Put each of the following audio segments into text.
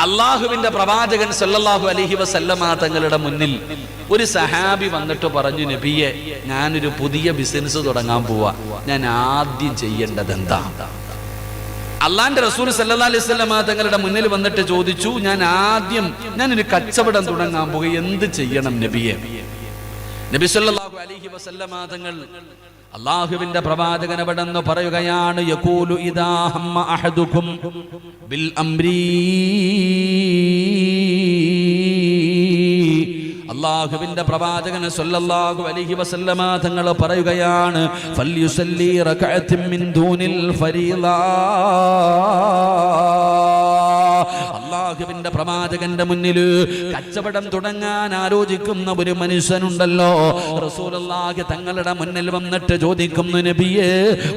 അള്ളാഹുവിന്റെ പ്രവാചകൻ സല്ലല്ലാഹു അലൈഹി വസല്ലമ തങ്ങളുടെ മുന്നിൽ ഒരു സഹാബി വന്നിട്ട് പറഞ്ഞു, നബിയെ, ഞാനൊരു പുതിയ ബിസിനസ് തുടങ്ങാൻ പോവാ, ഞാൻ ആദ്യം ചെയ്യേണ്ടത് എന്താ? അള്ളാന്റെ റസൂൽ സല്ലല്ലാഹു അലൈഹി വസല്ലമ തങ്ങളുടെ മുന്നിൽ വന്നിട്ട് ചോദിച്ചു, ഞാനൊരു കച്ചവടം തുടങ്ങാൻ പോവുക, എന്ത് ചെയ്യണം നബിയെ? നബി സല്ലല്ലാഹു അലൈഹി വസല്ലമ തങ്ങൾ അല്ലാഹുവിന്റെ പ്രവാചകൻ അവിടെന്ന് പറയുകയാണ്, യഖൂലു ഇദാ ഹമ്മ അഹദുകും ബിൽ അംരി, അല്ലാഹുവിന്റെ പ്രവാചകൻ സല്ലല്ലാഹു അലൈഹി വസല്ലമ തങ്ങൾ പറയുകയാണ്, ഫൽയുസല്ലി റകഅത്തിൻ മിൻ ദൂനിൽ ഫരീള. അല്ലാഹുവിന്റെ പ്രവാചകന്റെ മുന്നിൽ കച്ചവടം തുടങ്ങാൻ ആലോചിക്കുന്ന ഒരു മനുഷ്യനുണ്ടല്ലോ, റസൂലുള്ളാഹി തങ്ങളുടെ മുന്നിൽ വന്നിട്ട് ചോദിക്കുന്നു, നബിയേ,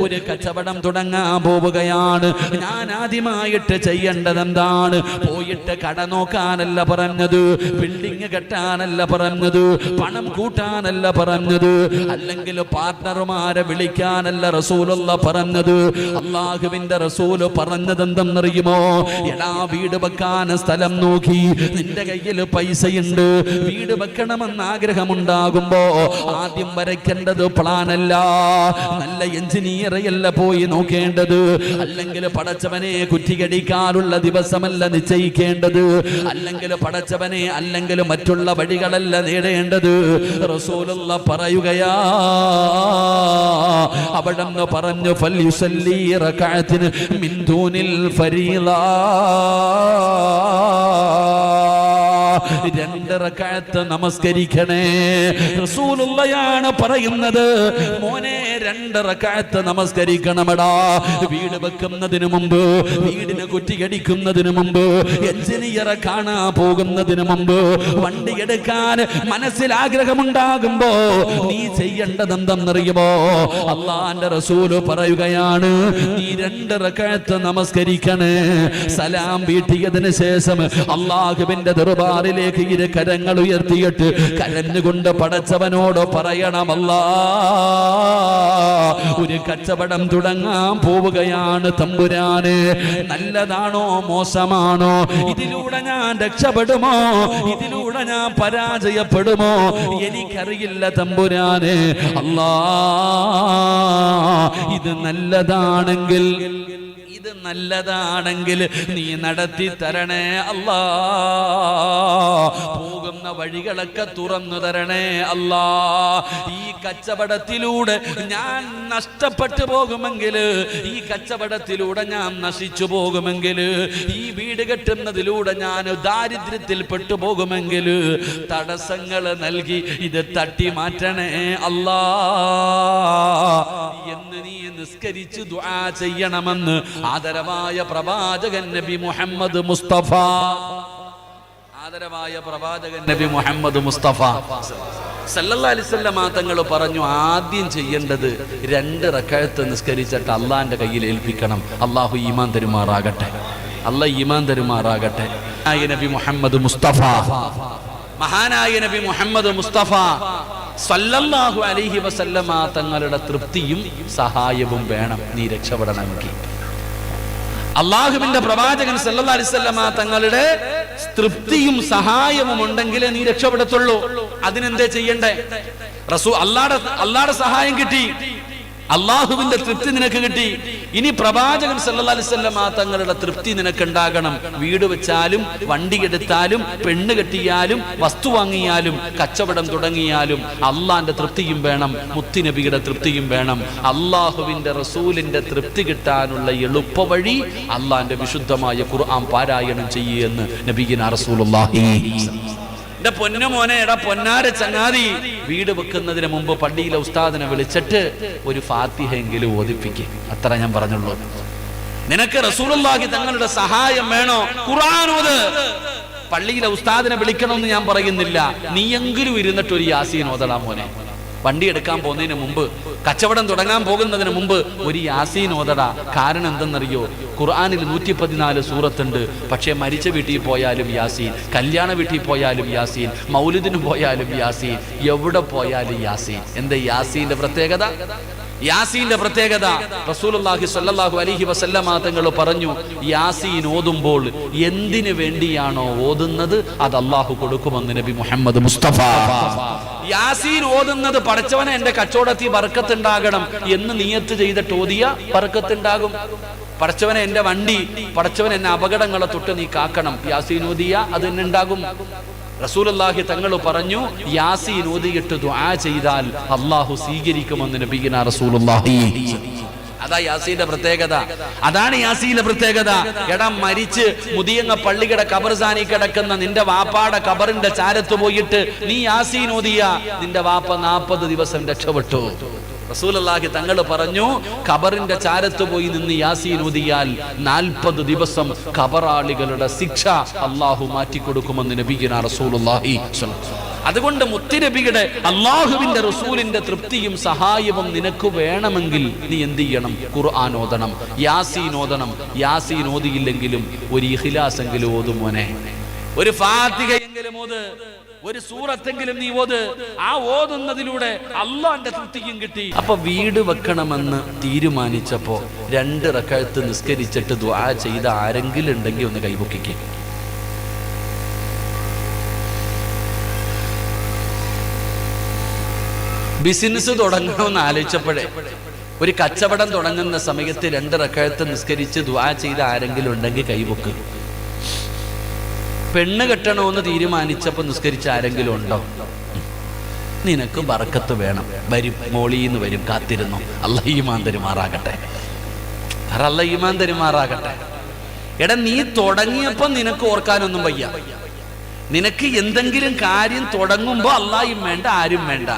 ഒരു കച്ചവടം തുടങ്ങാൻ പോവുകയാണ്, ഞാൻ ആദ്യമായിട്ട് ചെയ്യേണ്ടത് എന്താണ്? പോയിട്ട് കട നോക്കാനല്ല പറഞ്ഞത്, ബിൽഡിംഗ് കെട്ടാനല്ല പറഞ്ഞത്, പണം കൂട്ടാനല്ല പറഞ്ഞത്, അല്ലെങ്കിൽ പാർട്ണർമാരെ വിളിക്കാനല്ല റസൂലുള്ളാഹി പറഞ്ഞത്. അല്ലാഹുവിന്റെ റസൂല് പറഞ്ഞത് എന്തെന്നറിയുമോ? എടാ, വീട് വെക്കാൻ സ്ഥലം നോക്കി, നിന്റെ കയ്യിൽ പൈസയുണ്ട്, വീട് വെക്കണമെന്ന് ആഗ്രഹമുണ്ടാകുമ്പോ ആദ്യം വരയ്ക്കേണ്ടത് പ്ലാനല്ല, നല്ല എഞ്ചിനീയറെയല്ല പോയി നോക്കേണ്ടത്, അല്ലെങ്കിൽ പടച്ചവനെ കുറ്റിയടിക്കാനുള്ള ദിവസമല്ല നിശ്ചയിക്കേണ്ടത്, അല്ലെങ്കിൽ മറ്റുള്ള വഴികളല്ല നേടേണ്ടത്. റസൂലുള്ളാഹി പറയുകയാ, അവിടെന്ന് പറഞ്ഞു, ഫൽയുസല്ലി റകഅത്തിൻ മിൻ ദൂനിൽ ഫരീള, 2 റകഅത്ത് നമസ്കരിക്കണേ. റസൂലുള്ളാഹിയാണ് പറയുന്നത്, മോനെ, 2 റകഅത്ത് നമസ്കരിക്കണമെടാ. വീട് വെക്കുന്നതിന് മുമ്പ്, വീടിന് കുറ്റിയടിക്കുന്നതിന് മുമ്പ്, എഞ്ചിനീയറെ കാണാൻ പോകുന്നതിന് മുമ്പ്, വണ്ടി എടുക്കാൻ മനസ്സിൽ ആഗ്രഹമുണ്ടാകുമ്പോ നീ ചെയ്യേണ്ടത് എന്തെന്നറിയുമോ? അള്ളാന്റെ റസൂല് പറയുകയാണ്, നീ 2 റകഅത്ത് നമസ്കരിക്കണേ. സലാം വീട്ടിയതിന് ശേഷം അള്ളാഹുവിന്റെ ദർബാറിലേക്ക് ഇരു കരങ്ങൾ ഉയർത്തിയിട്ട് കരഞ്ഞുകൊണ്ട് പടച്ചവനോട് പറയണം, അല്ലാ, ഒരു കച്ചവടം തുടങ്ങാൻ പോവുകയാണ് തമ്പുരാനെ, നല്ലതാണോ മോശമാണോ? ഇതിലൂടെ ഞാൻ രക്ഷപ്പെടുമോ? ഇതിലൂടെ ഞാൻ പരാജയപ്പെടുമോ? എനിക്കറിയില്ല തമ്പുരാനെ. അല്ലാ, ഇത് നല്ലതാണെങ്കിൽ നീ നടത്തി തരണേ അല്ലാ. പോകുന്ന വഴികളൊക്കെ തുറന്നു തരണേ അല്ലാ. ഈ കച്ചവടത്തിലൂടെ ഞാൻ നഷ്ടപ്പെട്ടു പോകുമെങ്കിൽ, ഈ കച്ചവടത്തിലൂടെ ഞാൻ നശിച്ചു പോകുമെങ്കിൽ, ഈ വീട് കെട്ടുന്നതിലൂടെ ഞാൻ ദാരിദ്ര്യത്തിൽ പെട്ടുപോകുമെങ്കിൽ, തടസ്സങ്ങൾ നൽകി ഇത് തട്ടി മാറ്റണേ അല്ലാ എന്ന് നീ നിസ്കരിച്ച് ദുആ ചെയ്യണമെന്ന് ആദരവായ പ്രവാചകൻ നബി മുഹമ്മദ് മുസ്തഫ, ആദരവായ പ്രവാചകൻ നബി മുഹമ്മദ് മുസ്തഫ സല്ലല്ലാഹു അലൈഹി വസല്ലം തങ്ങൾ പറഞ്ഞു, ആദ്യം ചെയ്യേണ്ടത് 2 റകഅത്ത് നിസ്കരിച്ചിട്ട് അള്ളാന്റെ കയ്യിൽ ഏൽപ്പിക്കണം. അള്ളാഹു ഈമാൻ തരുമാറാകട്ടെ, അള്ളാഹ് ഈമാൻ തരുമാറാകട്ടെ. നബി മുഹമ്മദ് മുസ്തഫ, മഹാനായ നബി മുഹമ്മദ് മുസ്തഫ സല്ലല്ലാഹു അലൈഹി വസല്ലമ തങ്ങളുടെ തൃപ്തിയും സഹായവും വേണം നീ രക്ഷപ്പെടണമെങ്കിൽ. അള്ളാഹുവിന്റെ പ്രവാചകൻ സല്ലല്ലാഹു അലൈഹി വസല്ലമ തങ്ങളുടെ തൃപ്തിയും സഹായവും ഉണ്ടെങ്കിലേ നീ രക്ഷപ്പെടത്തുള്ളൂ. അതിനെന്തേ ചെയ്യണ്ടേ? അള്ളാഹുടെ സഹായം കിട്ടി, അള്ളാഹുവിന്റെ തൃപ്തി നിനക്ക് കിട്ടി. ഇനി പ്രവാചകൻ സല്ലല്ലാഹു അലൈഹി വസല്ലം തങ്ങളുടെ തൃപ്തി നിനക്കുണ്ടാകണം. വീട് വെച്ചാലും, വണ്ടി എടുത്താലും, പെണ്ണ് കെട്ടിയാലും, വസ്തു വാങ്ങിയാലും, കച്ചവടം തുടങ്ങിയാലും അള്ളാന്റെ തൃപ്തിയും വേണം, മുത്തുനബിയുടെ തൃപ്തിയും വേണം. അള്ളാഹുവിന്റെ റസൂലിന്റെ തൃപ്തി കിട്ടാനുള്ള എളുപ്പ വഴി അള്ളാന്റെ വിശുദ്ധമായ ഖുർആൻ പാരായണം ചെയ്യുമെന്ന് നബിയിന റസൂലുള്ളാഹി. എന്റെ പൊന്നുമോനെ, എടാ പൊന്നാര ചങ്ങാതി, വീട് വെക്കുന്നതിന് മുമ്പ് പള്ളിയിലെ ഉസ്താദിനെ വിളിച്ചിട്ട് ഒരു ഫാത്തിഹയെങ്കിലും ഓതിപ്പിക്കുക. അത്ര ഞാൻ പറഞ്ഞുള്ളൂ. നിനക്ക് റസൂലുള്ളാഹി തങ്ങളുടെ സഹായം വേണോ? ഖുർആൻ ഓത്. പള്ളിയിലെ ഉസ്താദിനെ വിളിക്കണമെന്ന് ഞാൻ പറയുന്നില്ല, നീയെങ്കിലും ഇരുന്നിട്ട് ഒരു യാസീൻ ഓതടാ മോനെ. വണ്ടി എടുക്കാൻ പോകുന്നതിന് മുമ്പ്, കച്ചവടം തുടങ്ങാൻ പോകുന്നതിന് മുമ്പ് ഒരു യാസീൻ ഓതടാ. കാരണം എന്തെന്നറിയോ? ഖുർആനിൽ 114 സൂറത്തുണ്ട്. പക്ഷേ മരിച്ച വീട്ടിൽ പോയാലും യാസീൻ, കല്യാണ വീട്ടിൽ പോയാലും യാസീൻ, മൗലിദിന് പോയാലും യാസീൻ, എവിടെ പോയാലും യാസീൻ. എന്താ യാസീന്റെ പ്രത്യേകത? യാസീന്റെ പ്രത്യേകത റസൂലുള്ളാഹി സ്വല്ലല്ലാഹു അലൈഹി വസല്ലമ തങ്ങൾ പറഞ്ഞു, യാസീൻ ഓതുമ്പോൾ എന്തിനു വേണ്ടിയാണോ ഓതുന്നത് അത് അല്ലാഹു കൊടുക്കുമെന്ന് നബി മുഹമ്മദ് മുസ്തഫ. യാസീൻ ഓതുന്നത് പടച്ചവനെ എന്റെ കച്ചവടത്തിൽ ബർക്കത്തുണ്ടാകണം എന്ന് നിയത്ത് ചെയ്തിട്ട് ഓതിയ ബർക്കത്തുണ്ടാകും. പടച്ചവനെ എന്റെ വണ്ടി, പടച്ചവൻ എന്നെ അപകടങ്ങളെ തൊട്ട് നീ കാക്കണം, യാസീൻ ഓതിയ അത് തന്നെ ഉണ്ടാകും. റസൂലുള്ളാഹി തങ്ങൾ പറഞ്ഞു, യാസീൻ ഓതിയിട്ട് ദുആ ചെയ്താൽ അല്ലാഹു സ്വീകരിക്കുമെന്ന് നബിയിന റസൂലുള്ളാഹി. അതാ യാസീന്റെ പ്രത്യേകത, അതാണ് യാസീന്റെ പ്രത്യേകത. എടാ മരിച്ച് മുതിയങ്ങ പള്ളിയുടെ ഖബർസാനി കിടക്കുന്ന നിന്റെ വാപ്പാടെ ഖബറിന്റെ ചാരത്ത് പോയിട്ട് നീ യാസീൻ ഓതിയ നിന്റെ വാപ്പ 40 ദിവസം രക്ഷപ്പെട്ടു. റസൂലുള്ളാഹി തങ്ങൾ പറഞ്ഞു, ഖബറിന്റെ ചാരത്ത് പോയി നിന്ന് യാസീൻ ഓതിയാൽ 40 ദിവസം ഖബറാളികളുടെ ശിക്ഷ അല്ലാഹു മാറ്റിക്കൊടുക്കുമെന്ന് നബിയിന റസൂലുള്ളാഹി. അതുകൊണ്ട് മുത്തുനബിയുടെ അല്ലാഹുവിന്റെ റസൂലിന്റെ തൃപ്തിയും സഹായവും നിനക്ക് വേണമെങ്കിൽ നീ എന്ത് ചെയ്യണം? ഖുർആൻ ഓതണം, യാസീൻ ഓതണം. യാസീൻ ഓതിയില്ലെങ്കിലും ഒരു ഇഖ്ലാസ് എങ്കിലും ഓതും മോനെ, ഒരു ഫാത്തിഹയെങ്കിലും ഓത്, ഒരു സൂറത്തെങ്കിലും നീ ഓത്. ആ ഓതുന്നതിലൂടെ അല്ലാഹുവിന്റെ തൃപ്തിയും കിട്ടി. അപ്പൊ വീട് വെക്കണമെന്ന് തീരുമാനിച്ചപ്പോ 2 റക്അത്ത് നിസ്കരിച്ചിട്ട് ദുആ ചെയ്ത ആരെങ്കിലും ഉണ്ടെങ്കിൽ ഒന്ന് കൈപൊക്കിക്കേ. ബിസിനസ് തുടങ്ങണമെന്ന് ആലോചിച്ചപ്പോഴേ, ഒരു കച്ചവടം തുടങ്ങുന്ന സമയത്ത് 2 റക്അത്ത് നിസ്കരിച്ച് ദുആ ചെയ്ത ആരെങ്കിലും ഉണ്ടെങ്കിൽ കൈപൊക്ക്. പെണ്ണ് കെട്ടണമെന്ന് തീരുമാനിച്ചപ്പോൾ നിസ്കരിച്ച ആരെങ്കിലും ഉണ്ടോ? നിനക്ക് ബർക്കത്ത് വേണം, വരും, മോളീന്ന് വരും, കാത്തിരുന്നു. അല്ലാഹു ഈമാൻ തരുമാറാകട്ടെ, അല്ലാഹു ഈമാൻ തരുമാറാകട്ടെ. എടാ നീ തുടങ്ങിയപ്പോ നിനക്ക് ഓർക്കാനൊന്നും വയ്യ. നിനക്ക് എന്തെങ്കിലും കാര്യം തുടങ്ങുമ്പോ അല്ലാഹും വേണ്ട, ആരും വേണ്ട,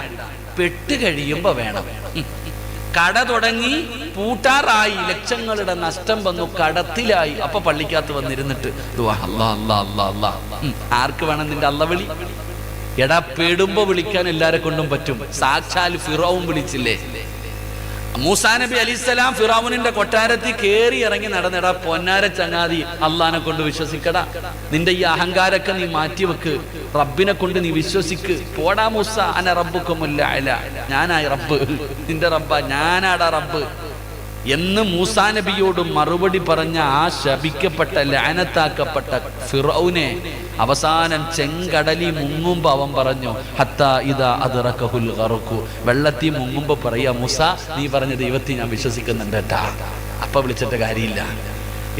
പെട്ട് കഴിയുമ്പോ വേണം. കട തുടങ്ങി പൂട്ടാറായി, ലക്ഷങ്ങളുടെ നഷ്ടം വന്നു, കടത്തിലായി. അപ്പൊ പള്ളിക്കകത്ത് വന്നിരുന്നിട്ട് അല്ലാ അല്ലാ അല്ലാ അല്ലാ. ആർക്ക് വേണം നിന്റെ അല്ല വിളി? എടാ പെടുമ്പോ വിളിക്കാൻ എല്ലാരെ കൊണ്ടും പറ്റും. സാക്ഷാൽ ഫിറഔൻ വിളിച്ചില്ലേ? മൂസാ നബി അലൈഹിസ്സലാം ഫിറഔനിന്റെ കൊട്ടാരത്തിൽ കേറി ഇറങ്ങി നടന്നെടാ പൊന്നാര ചങ്ങാതി, അള്ളാനെ കൊണ്ട് വിശ്വസിക്കടാ, നിന്റെ ഈ അഹങ്കാരൊക്കെ നീ മാറ്റിവെക്ക്, റബ്ബിനെ കൊണ്ട് നീ വിശ്വസിക്ക്. പോടാ മൂസ, അന റബ്ബുക്കുമുൽ അഅല, ഞാനായി റബ്ബ്, നിന്റെ റബ്ബ, ഞാനാടാ റബ്ബ് എന്ന് മൂസാ നബിയോട് മറുപടി പറഞ്ഞ ആ ശപിക്കപ്പെട്ട ലഅനത്താക്കപ്പെട്ട ഫിറഔനെ അവസാനം ചെങ്കടലി മുങ്ങുമ്പോ അവൻ പറഞ്ഞു, ഹത്താ ഇദാ അദ്റകഹുൽ ഗർഖു, വെള്ളത്തിൽ മുങ്ങുമ്പോ പറയാ, മൂസ നീ പറഞ്ഞ ദൈവത്തെ ഞാൻ വിശ്വസിക്കുന്നുണ്ട് കേട്ടാ. അപ്പൊ വിളിച്ചിട്ട് കാര്യമില്ല.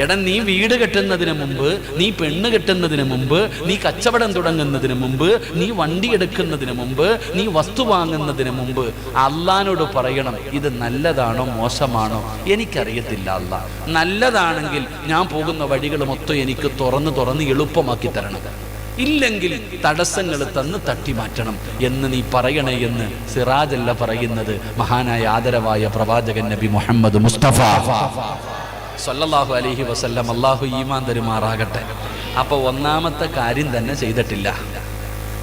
എടാ നീ വീട് കെട്ടുന്നതിന് മുമ്പ്, നീ പെണ്ണ് കെട്ടുന്നതിന് മുമ്പ്, നീ കച്ചവടം തുടങ്ങുന്നതിന് മുമ്പ്, നീ വണ്ടി എടുക്കുന്നതിന് മുമ്പ്, നീ വസ്തു വാങ്ങുന്നതിന് മുമ്പ് അള്ളാനോട് പറയണം, ഇത് നല്ലതാണോ മോശമാണോ എനിക്കറിയത്തില്ല അല്ലാ, നല്ലതാണെങ്കിൽ ഞാൻ പോകുന്ന വഴികൾ മൊത്തം എനിക്ക് തുറന്ന് എളുപ്പമാക്കി തരണം, ഇല്ലെങ്കിൽ തടസ്സങ്ങൾ തന്ന് തട്ടി മാറ്റണം എന്ന് നീ പറയണേ എന്ന് സിറാജല്ല പറയുന്നത്, മഹാനായ ആദരവായ പ്രവാചകൻ നബി മുഹമ്മദ് മുസ്തഫ സല്ലല്ലാഹു അലൈഹി വസല്ലം. അല്ലാഹു ഈമാൻ തരുമാറാകട്ടെ. അപ്പൊ ഒന്നാമത്തെ കാര്യം തന്നെ ചെയ്തിട്ടില്ല.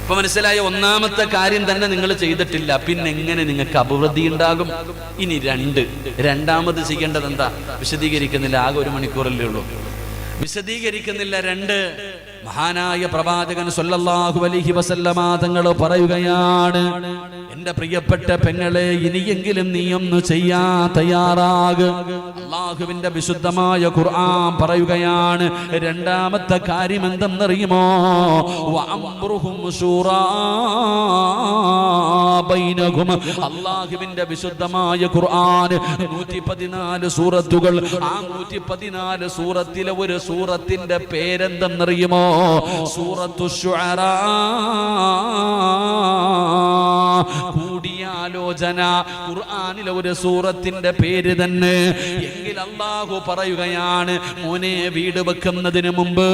ഇപ്പൊ മനസ്സിലായ? ഒന്നാമത്തെ കാര്യം തന്നെ നിങ്ങൾ ചെയ്തിട്ടില്ല. പിന്നെ എങ്ങനെ നിങ്ങൾക്ക് അഭിവൃദ്ധി ഉണ്ടാകും? ഇനി രണ്ടാമത് ചെയ്യേണ്ടത് എന്താ? വിശദീകരിക്കുന്നില്ല, ആകെ 1 മണിക്കൂറല്ലേ ഉള്ളൂ, വിശദീകരിക്കുന്നില്ല. 2 മഹാനായ പ്രവാചകൻ സല്ലല്ലാഹു അലൈഹി വസല്ലമ തങ്ങൾ പറയുകയാണ്, എന്റെ പ്രിയപ്പെട്ട പെങ്ങളെ, ഇനിയെങ്കിലും നീ ഒന്ന് ചെയ്യാൻ തയ്യാറാകുക. അല്ലാഹുവിന്റെ വിശുദ്ധമായ ഖുർആൻ പറയുകയാണ്, രണ്ടാമത്തെ കാര്യം എന്തെന്നറിയുമോ? വഅംറുഹും ശൂറാ ബൈനഹും. അല്ലാഹുവിന്റെ വിശുദ്ധമായ ഖുർആൻ 114 സൂറത്തുകൾ. ആ 114 സൂറത്തിലെ ഒരു സൂറത്തിന്റെ പേരെന്തെന്നറിയുമോ? സൂറത്തു ശുഅറാ. കൂടിയാലോചന ഖുർആനിലെ ഒരു സൂറത്തിന്റെ പേര് തന്നെ. എങ്കിൽ അല്ലാഹു പറയുകയാണ്, മോനെ, വീട് വെക്കുന്നതിന് മുമ്പ്,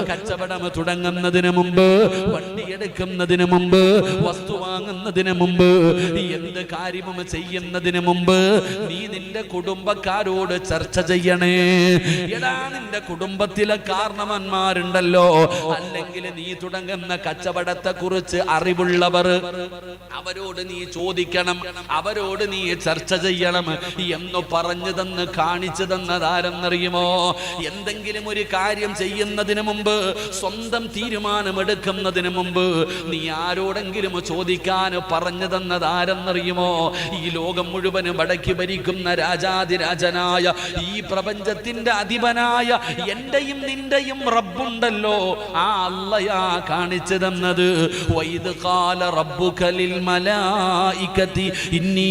കച്ചവടം തുടങ്ങുന്നതിന് മുമ്പ്, വണ്ടി എടുക്കുന്നതിന് മുമ്പ്, വസ്തു വാങ്ങുന്നതിന് മുമ്പ്, എന്ത് കാര്യവും ചെയ്യുന്നതിന് മുമ്പ് നീ നിന്റെ കുടുംബക്കാരോട് ചർച്ച ചെയ്യണേ. എടാ നിന്റെ കുടുംബത്തിലെ കാരണവന്മാരുണ്ടല്ലോ, അല്ലെങ്കിൽ നീ തുടങ്ങുന്ന കച്ചവടത്തെ കുറിച്ച് അറിവുള്ളവർ, അവരോട് നീ ചോദിക്കണം, അവരോട് നീ ചർച്ച ചെയ്യണം എന്ന് പറഞ്ഞു തന്ന് കാണിച്ചു കാണിച്ചു തന്നതാരെന്നറിയുമോ? എന്തെങ്കിലും ഒരു കാര്യം ചെയ്യുന്നതിന് മുമ്പ്, സ്വന്തം തീരുമാനമെടുക്കുന്നതിന് മുമ്പ് നീ ആരോടെങ്കിലും ചോദിക്കാൻ പറഞ്ഞു തന്നതാരെന്നറിയുമോ? ഈ ലോകം മുഴുവനും അടക്കി ഭരിക്കുന്ന രാജാതിരാജനായ, ഈ പ്രപഞ്ചത്തിന്റെ അധിപനായ എന്റെയും നിന്റെയും റബ്ബുണ്ടല്ലോ, ആ അല്ലാഹയാ കാണിച്ചു തന്നത്. വൈദ് ഖാല റബ്ബുക ലിൽ മലായികതി ഇന്നി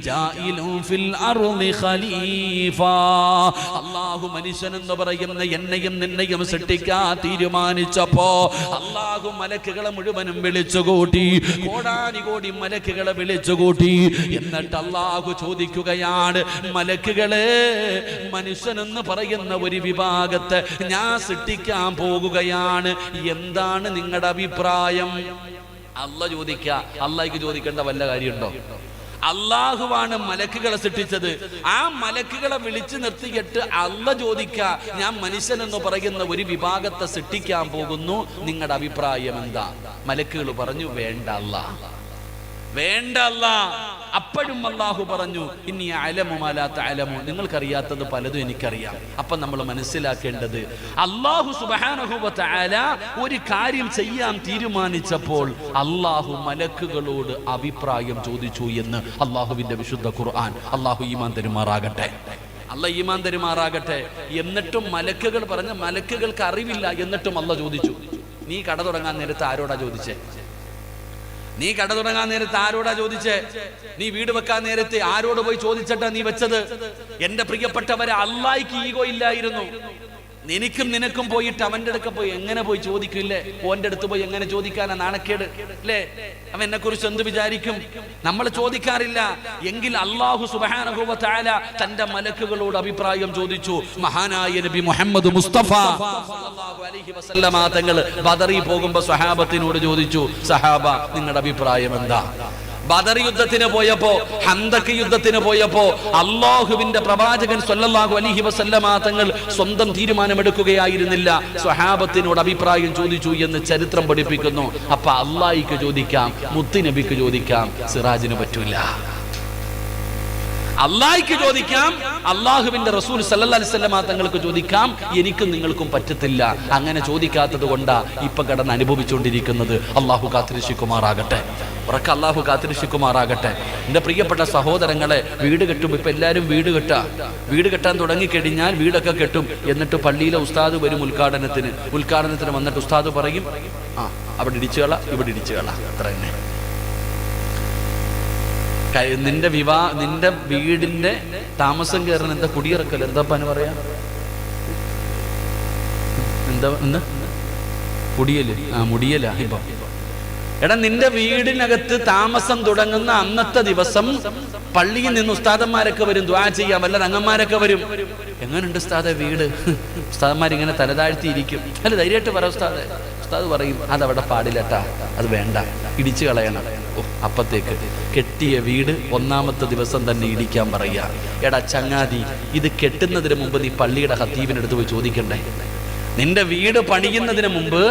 ജാഇലു ഫിൽ അർളി ഖലീഫ. അല്ലാഹു മനുഷ്യൻ എന്ന് പറയുന്ന എന്നെയും നിന്നെയും സൃഷ്ടിക്കാൻ തീരുമാനിച്ചപ്പോ അല്ലാഹു മലക്കുകളെ മുഴുവനും വിളിച്ചുകൂട്ടി, കോടാനുകോടി മലക്കുകളെ വിളിച്ചുകൂട്ടി. എന്നിട്ട് അല്ലാഹു ചോദിക്കുകയാണ്, മലക്കുകളെ, മനുഷ്യനെന്ന് പറയുന്ന ഒരു വിഭാഗത്തെ ഞാൻ സൃഷ്ടിക്കാൻ പോകുകയാണ്, എന്താണ് നിങ്ങളുടെ അഭിപ്രായം? അല്ലാഹു ചോദിക്കുക. അല്ലാഹുക്ക് ചോദിക്കേണ്ട വല്ല കാര്യമുണ്ടോ? അള്ളാഹുവാണ് മലക്കുകളെ സൃഷ്ടിച്ചത്. ആ മലക്കുകളെ വിളിച്ചു നിർത്തിയിട്ട് അല്ലാഹു ചോദിക്ക, ഞാൻ മനുഷ്യൻ എന്ന് പറയുന്ന ഒരു വിഭാഗത്തെ സൃഷ്ടിക്കാൻ പോകുന്നു, നിങ്ങളുടെ അഭിപ്രായം എന്താ? മലക്കുകൾ പറഞ്ഞു, വേണ്ട അല്ലാഹ്, വേണ്ട അല്ലാഹ്. അപ്പോഴും അല്ലാഹു പറഞ്ഞു, ഇനി അലമു മാ ലാ തഅലമു, നിങ്ങൾക്കറിയാത്തത് പലതും എനിക്കറിയാം. അപ്പൊ നമ്മൾ മനസ്സിലാക്കേണ്ടത്, അല്ലാഹു സുബ്ഹാനഹു വ തആല ഒരു കാര്യം ചെയ്യാൻ തീരുമാനിച്ചപ്പോൾ അല്ലാഹു മലക്കുകളോട് അഭിപ്രായം ചോദിച്ചു എന്ന് അല്ലാഹുവിന്റെ വിശുദ്ധ ഖുർആൻ. അല്ലാഹു ഈമാൻ തരുമാറാകട്ടെ, അല്ലാഹു ഈമാൻ തരുമാറാകട്ടെ. എന്നിട്ടും മലക്കുകൾ പറഞ്ഞ, മലക്കുകൾക്ക് അറിവില്ല, എന്നിട്ടും അല്ലാഹു ചോദിച്ചു. നീ കട തുടങ്ങാൻ നേരത്ത് ആരോടാ ചോദിച്ചേ? നീ കട തുടങ്ങാൻ നേരത്ത് ആരോടാ ചോദിച്ചേ? നീ വീട് വെക്കാൻ നേരത്തെ ആരോട് പോയി ചോദിച്ചിട്ടാ നീ വെച്ചത്? എന്റെ പ്രിയപ്പെട്ടവരെ, അല്ലാഹ്ക്ക് ഈഗോ ഇല്ലായിരുന്നു. എനിക്കും നിനക്കും പോയിട്ട് അവന്റെ അടുക്ക പോയി എങ്ങനെ പോയി ചോദിക്കില്ലേ? ഓന്റെ അടുത്ത് പോയി എങ്ങനെ ചോദിക്കാനാ? നാണക്കേട് അല്ലേ? അവൻ എന്നെ കുറിച്ച് എന്ത് വിചാരിക്കും? നമ്മൾ ചോദിക്കാറില്ല. എങ്കിൽ അല്ലാഹു സുബ്ഹാനഹു വ തആല തന്റെ മലക്കുകളോട് അഭിപ്രായം ചോദിച്ചു. മഹാനായ നബി മുഹമ്മദ് മുസ്തഫ സല്ലല്ലാഹു അലൈഹി വസല്ലമ തങ്ങൾ ബദറിൽ പോകുമ്പോൾ സ്വഹാബത്തിനോട് ചോദിച്ചു, സഹാബ, നിങ്ങളുടെ അഭിപ്രായം എന്താ? ബദർ യുദ്ധത്തിന് പോയപ്പോ, ഹന്തക്ക് യുദ്ധത്തിന് പോയപ്പോ അല്ലാഹുവിന്റെ പ്രവാചകൻ സല്ലല്ലാഹു അലൈഹി വസല്ലമ തങ്ങൾ സ്വന്തം തീരുമാനമെടുക്കുകയായിരുന്നില്ല, സ്വഹാബത്തിനോട് അഭിപ്രായം ചോദിച്ചു എന്ന് ചരിത്രം പഠിപ്പിക്കുന്നു. അപ്പൊ അല്ലാഹ്ക്ക് ചോദിക്കാം, മുത്തുനബിക്ക് ചോദിക്കാം, സിറാജിന് പറ്റൂല. അല്ലാഹ്ക്ക് ചോദിക്കാം, അല്ലാഹുവിന്റെ റസൂൽ സല്ലല്ലാഹു അലൈഹി വസല്ലമ തങ്ങൾക്ക് ചോദിക്കാം, എനിക്കും നിങ്ങൾക്കും പറ്റത്തില്ല. അങ്ങനെ ചോദിക്കാത്തത് കൊണ്ടാ ഇപ്പൊ കടന്ന് അനുഭവിച്ചുകൊണ്ടിരിക്കുന്നത്. അല്ലാഹു കാത്തിരക്ഷിക്കുമാറാകട്ടെ, ഉറക്ക അല്ലാഹു കാത്തിരക്ഷിക്കുമാറാകട്ടെ. എന്റെ പ്രിയപ്പെട്ട സഹോദരങ്ങളെ, വീട് കെട്ടും. ഇപ്പൊ എല്ലാവരും വീട് കെട്ടാൻ തുടങ്ങിക്കഴിഞ്ഞാൽ വീടൊക്കെ കെട്ടും. എന്നിട്ട് പള്ളിയിലെ ഉസ്താദ് വരും ഉദ്ഘാടനത്തിന് വന്നിട്ട് ഉസ്താദ് പറയും, അവിടെ ഇടിച്ചുകള, ഇവിടെ ഇടിച്ചുകള, അത്ര തന്നെ. നിന്റെ വീടിന്റെ താമസം കയറുന്ന എന്താ കുടിയിറക്കൽ, എന്താ പറയാ, എന്താ കുടിയല്? മുടിയല. ഇപ്പൊ എടാ, നിന്റെ വീടിനകത്ത് താമസം തുടങ്ങുന്ന അന്നത്തെ ദിവസം പള്ളിയിൽ നിന്ന് ഉസ്താദന്മാരൊക്കെ വരും, ദുആ ചെയ്യാൻ വല്ല രംഗന്മാരൊക്കെ വരും. എങ്ങനെയുണ്ട് ഉസ്താദെ വീട്? ഉസ്താദന്മാരിങ്ങനെ തലതാഴ്ത്തിയിരിക്കും. അല്ല, ധൈര്യമായിട്ട് പറ ഉസ്താദെ. ഉസ്താദ് പറയും, അതവിടെ പാടില്ലട്ടാ, അത് വേണ്ട, ഇടിച്ചു കളയണം. അപ്പത്തേക്ക് കെട്ടിയ വീട് ഒന്നാമത്തെ ദിവസം തന്നെ ഇടിക്കാൻ പറയുക. എടാ ചങ്ങാതി, ഇത് കെട്ടുന്നതിന് മുമ്പ് നീ പള്ളിയുടെ ഖത്തീബിനടുത്ത് പോയി ചോദിക്കണ്ടേ? നിന്റെ വീട് പണിയുന്നതിന് മുമ്പ്,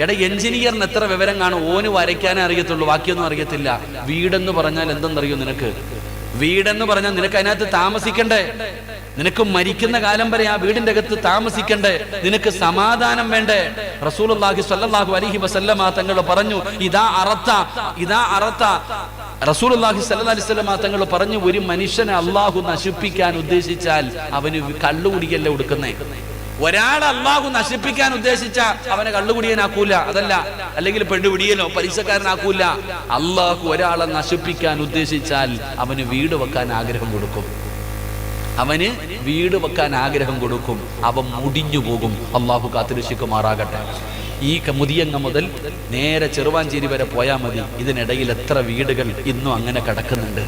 എടാ എഞ്ചിനീയറിന് എത്ര വിവരം കാണും? ഓന് വരയ്ക്കാനേ അറിയത്തുള്ളൂ, ബാക്കിയൊന്നും അറിയത്തില്ല. വീടെന്ന് പറഞ്ഞാൽ എന്തെന്നറിയോ നിനക്ക്? വീടെന്ന് പറഞ്ഞാൽ നിനക്ക് അതിനകത്ത് താമസിക്കണ്ടേ? നിനക്ക് മരിക്കുന്ന കാലം വരെ ആ വീടിന്റെ അകത്ത് താമസിക്കണ്ടേ? നിനക്ക് സമാധാനം വേണ്ടേ? റസൂലുള്ളാഹി സ്വല്ലല്ലാഹു അലൈഹി വസല്ലമ തങ്ങൾ പറഞ്ഞു, ഇദാ അറത്ത റസൂലുള്ളാഹി സ്വല്ലല്ലാഹു അലൈഹി വസല്ലമ തങ്ങൾ പറഞ്ഞു, ഒരു മനുഷ്യനെ അല്ലാഹു നശിപ്പിക്കാൻ ഉദ്ദേശിച്ചാൽ അവന് കള്ളുകുടിയല്ല കൊടുക്കുന്നേ. ഒരാളെ അല്ലാഹു നശിപ്പിക്കാൻ ഉദ്ദേശിച്ച അവനെ കള്ളുകുടിയനാക്കൂല, അതല്ല, അല്ലെങ്കിൽ പെണ്ണുപിടിയനോ പലിശക്കാരനാക്കൂല. അല്ലാഹു ഒരാളെ നശിപ്പിക്കാൻ ഉദ്ദേശിച്ചാൽ അവന് വീട് വെക്കാൻ ആഗ്രഹം കൊടുക്കും. അവൻ മുടിഞ്ഞു പോകും. അല്ലാഹു കാത്തിരക്ഷിക്കുമാറാകട്ടെ. ഈ മുതിയങ്ങ മുതൽ നേരെ ചെറുവാഞ്ചേരി വരെ പോയാൽ മതി. ഇതിനിടയിൽ എത്ര വീടുകൾ ഇന്നും അങ്ങനെ കിടക്കുന്നുണ്ട്.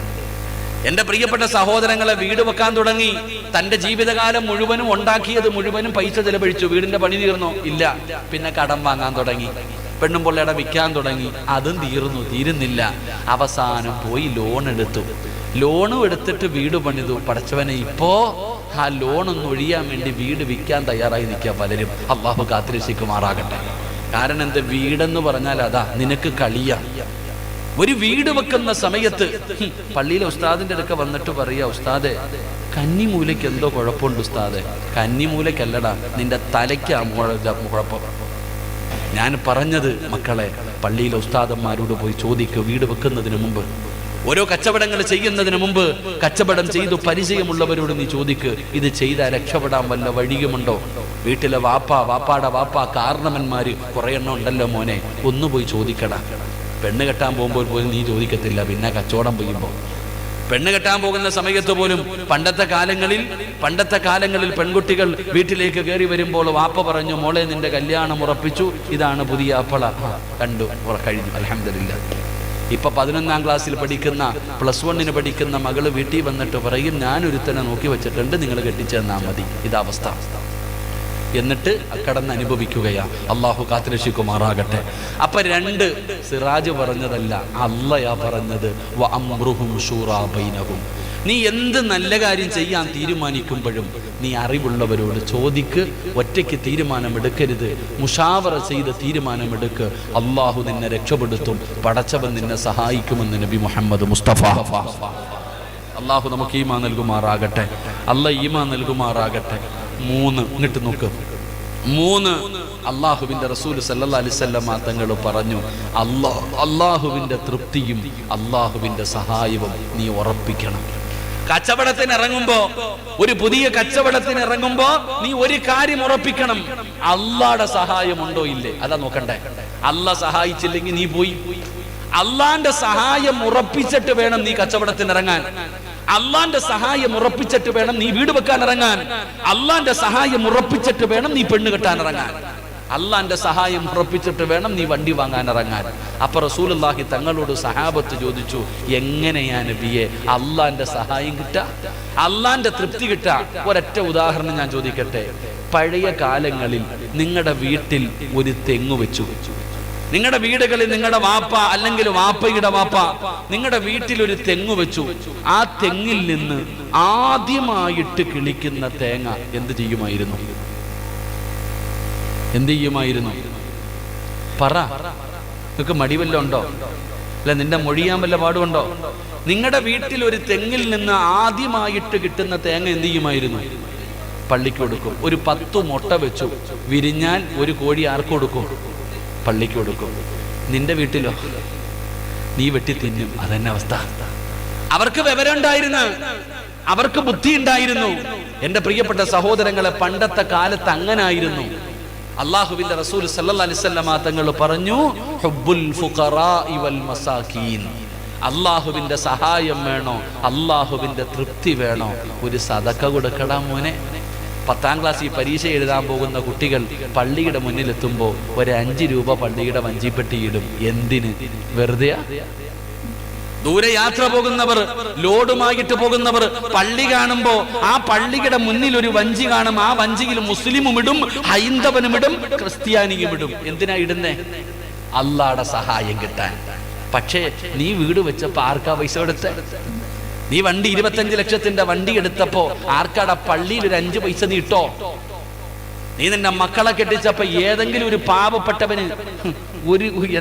എന്റെ പ്രിയപ്പെട്ട സഹോദരങ്ങളെ, വീട് വെക്കാൻ തുടങ്ങി. തന്റെ ജീവിതകാലം മുഴുവനും ഉണ്ടാക്കിയത് മുഴുവനും പൈസ ചെലവഴിച്ചു. വീടിന്റെ പണി തീർന്നോ? ഇല്ല. പിന്നെ കടം വാങ്ങാൻ തുടങ്ങി, പെണ്ണും പൊള്ളയുടെ വിൽക്കാൻ തുടങ്ങി. അതും തീരുന്നില്ല. അവസാനം പോയി ലോണും എടുത്തിട്ട് വീട് പണിതു. പടച്ചവനെ, ഇപ്പോ ആ ലോണൊന്ന് ഒഴിയാൻ വേണ്ടി വീട് വിൽക്കാൻ തയ്യാറായി നിൽക്കുക പലരും. അല്ലാഹു കാത്തിരക്ഷിക്കുമാറാകട്ടെ. കാരണം എന്താ? വീടെന്ന് പറഞ്ഞാൽ അതാ, നിനക്ക് കളിയാ. ഒരു വീട് വെക്കുന്ന സമയത്ത് പള്ളിയിലെ ഉസ്താദിന്റെ അടുക്ക വന്നിട്ട് പറയാ, ഉസ്താദെ കന്നിമൂലയ്ക്ക് എന്തോ കുഴപ്പമുണ്ട് ഉസ്താദെ. കന്നിമൂലയ്ക്കല്ലടാ, നിന്റെ തലയ്ക്കാ കുഴപ്പം. ഞാൻ പറഞ്ഞത് മക്കളെ, പള്ളിയിലെ ഉസ്താദന്മാരോട് പോയി ചോദിക്കുക. വീട് വെക്കുന്നതിന് മുമ്പ്, ഓരോ കച്ചവടങ്ങൾ ചെയ്യുന്നതിന് മുമ്പ് കച്ചവടം ചെയ്തു പരിചയമുള്ളവരോട് നീ ചോദിക്ക്, ഇത് ചെയ്താൽ രക്ഷപ്പെടാൻ വല്ല വഴിയുമുണ്ടോ? വീട്ടിലെ വാപ്പാടെ വാപ്പ കാരണവന്മാര് കുറെ എണ്ണം ഉണ്ടല്ലോ മോനെ, ഒന്നുപോയി ചോദിക്കടാ. പെണ്ണ് കെട്ടാൻ പോകുമ്പോൾ പോലും നീ ചോദിക്കത്തില്ല, പിന്നെ കച്ചവടം ചെയ്യുമ്പോൾ. പെണ്ണ് കെട്ടാൻ പോകുന്ന സമയത്ത് പോലും പണ്ടത്തെ കാലങ്ങളിൽ പെൺകുട്ടികൾ വീട്ടിലേക്ക് കയറി വരുമ്പോൾ വാപ്പ പറഞ്ഞു, മോളെ നിന്റെ കല്യാണം ഉറപ്പിച്ചു, ഇതാണ് പുതിയ അപ്പള. കണ്ടു, കഴിഞ്ഞു, അൽഹംദുലില്ലാഹ്. ഇപ്പൊ 11ാം ക്ലാസ്സിൽ പഠിക്കുന്ന, +1 പഠിക്കുന്ന മകള് വീട്ടിൽ വന്നിട്ട് പറയും, ഞാനൊരുത്തനെ നോക്കി വെച്ചിട്ടുണ്ട്, നിങ്ങൾ കെട്ടിച്ചെന്നാ മതി. ഇതവസ്ഥ. എന്നിട്ട് കടന്ന് അനുഭവിക്കുകയാ. അള്ളാഹു കാത്തുരക്ഷിക്കുമാറാകട്ടെ. അപ്പൊ 2 സിറാജ് പറഞ്ഞതല്ല, അള്ളയാ പറഞ്ഞത്. വഅംറുഹും ശൂറാ ബൈനഹും. നീ എന്ത് നല്ല കാര്യം ചെയ്യാൻ തീരുമാനിക്കുമ്പോഴും നീ അറിവുള്ളവരോട് ചോദിക്ക്. ഒറ്റയ്ക്ക് തീരുമാനമെടുക്കരുത്, മുഷാവറ ചെയ്ത് തീരുമാനമെടുക്ക്. അള്ളാഹു നിന്നെ രക്ഷപ്പെടുത്തും, പടച്ചവൻ നിന്നെ സഹായിക്കുമെന്ന് നബി മുഹമ്മദ് മുസ്തഫ. അള്ളാഹു നമുക്ക് ഈമാൻ നൽകുമാറാകട്ടെ. ഈമാൻ നൽകുമാറാകട്ടെ. 3 ഇങ്ങോട്ട് നോക്ക്. 3 അള്ളാഹുവിന്റെ റസൂൽ സല്ലല്ലാഹു അലൈഹി വസല്ലം തങ്ങൾ പറഞ്ഞു, അള്ളാഹുവിന്റെ തൃപ്തിയും അള്ളാഹുവിന്റെ സഹായവും നീ ഉറപ്പിക്കണം. കച്ചവടത്തിന് ഇറങ്ങുമ്പോ, ഒരു പുതിയ കച്ചവടത്തിന് ഇറങ്ങുമ്പോ നീ ഒരു കാര്യം ഉറപ്പിക്കണം, അള്ളാഹുടെ സഹായം ഉണ്ടോ ഇല്ലേ, അതാ നോക്കണ്ടേ. അള്ളാഹ് സഹായിച്ചില്ലെങ്കിൽ നീ പോയി. അള്ളാന്റെ സഹായം ഉറപ്പിച്ചിട്ട് വേണം നീ കച്ചവടത്തിന് ഇറങ്ങാൻ. അള്ളാന്റെ സഹായം ഉറപ്പിച്ചിട്ട് വേണം നീ വീട് വെക്കാൻ ഇറങ്ങാൻ. അള്ളാന്റെ സഹായം ഉറപ്പിച്ചിട്ട് വേണം നീ പെണ്ണ് കെട്ടാൻ ഇറങ്ങാൻ. അള്ളാന്റെ സഹായം ഉറപ്പിച്ചിട്ട് വേണം നീ വണ്ടി വാങ്ങാൻ ഇറങ്ങാൻ. അപ്പൊ റസൂലുള്ളാഹി തങ്ങളോട് സഹാബത്ത് ചോദിച്ചു, എങ്ങനെയാ നബിയെ അള്ളാന്റെ സഹായം കിട്ടാ, അള്ളാന്റെ തൃപ്തി കിട്ടാ? ഒരൊറ്റ ഉദാഹരണം ഞാൻ ചോദിക്കട്ടെ. പഴയ കാലങ്ങളിൽ നിങ്ങളുടെ വീട്ടിൽ ഒരു തെങ്ങ് വെച്ചു. നിങ്ങളുടെ വീടുകളിൽ നിങ്ങളുടെ വാപ്പ അല്ലെങ്കിൽ വാപ്പയുടെ വാപ്പ നിങ്ങളുടെ വീട്ടിൽ ഒരു തെങ്ങ് വെച്ചു. ആ തെങ്ങിൽ നിന്ന് ആദ്യമായിട്ട് കിളിക്കുന്ന തേങ്ങ എന്ത് ചെയ്യുമായിരുന്നു? പറ. നിനക്ക് മടിവല്ല ഉണ്ടോ? അല്ല, നിന്റെ മൊഴിയാൻ വല്ല പാടുണ്ടോ? നിങ്ങളുടെ വീട്ടിൽ ഒരു തെങ്ങിൽ നിന്ന് ആദ്യമായിട്ട് കിട്ടുന്ന തേങ്ങ എന്ത് ചെയ്യുമായിരുന്നു? പള്ളിക്ക് കൊടുക്കും. ഒരു 10 മുട്ട വെച്ചു, വിരിഞ്ഞാൽ ഒരു കോഴി ആർക്ക് കൊടുക്കും? പള്ളിക്ക് കൊടുക്കും. നിന്റെ വീട്ടിലോ? നീ വെട്ടി തിന്നും. അതന്നെ അവസ്ഥ. അവർക്ക് വിവരം ഉണ്ടായിരുന്നു, അവർക്ക് ബുദ്ധി ഉണ്ടായിരുന്നു. എന്റെ പ്രിയപ്പെട്ട സഹോദരങ്ങളെ, പണ്ടത്തെ കാലത്ത് അങ്ങനായിരുന്നു. അള്ളാഹുവിന്റെ റസൂൽ സല്ലല്ലാഹു അലൈഹി വസല്ലം തങ്ങൾ പറഞ്ഞു, ഹുബ്ബുൽ ഫുഖറാഇ വൽ മസാകീൻ. അള്ളാഹുവിന്റെ സഹായം വേണോ, അള്ളാഹുവിന്റെ തൃപ്തി വേണോ, ഒരു സദക്ക കൊടുക്കടാ മോനെ. 10ാം ക്ലാസ്സിൽ പരീക്ഷ എഴുതാൻ പോകുന്ന കുട്ടികൾ പള്ളിയുടെ മുന്നിലെത്തുമ്പോൾ ഒരു 5 രൂപ പള്ളിയുടെ വഞ്ചിപ്പെട്ടിയിടും. എന്തിന്? വെറുതെ. ദൂരെ യാത്ര പോകുന്നവർ, ലോഡുമായിട്ട് പോകുന്നവർ പള്ളി കാണുമ്പോ ആ പള്ളിയുടെ മുന്നിൽ ഒരു വഞ്ചി കാണും. ആ വഞ്ചിയിൽ മുസ്ലിമും ഇടും, ഹൈന്ദവനും ഇടും, ക്രിസ്ത്യാനിയും ഇടും. എന്തിനാ ഇടുന്നേ? അള്ളാഹുടെ സഹായം കിട്ടാൻ. പക്ഷേ നീ വീട് വെച്ചപ്പോ ആർക്കാ പൈസ കൊടുത്തേ? നീ വണ്ടി 25 ലക്ഷത്തിന്റെ വണ്ടി എടുത്തപ്പോ ആർക്കാടാ പള്ളിയിൽ ഒരു 5 പൈസ നീ ഇട്ടോ? നീ നിന്റെ മക്കളെ കെട്ടിച്ചപ്പോ ഏതെങ്കിലും ഒരു പാവപ്പെട്ടവന്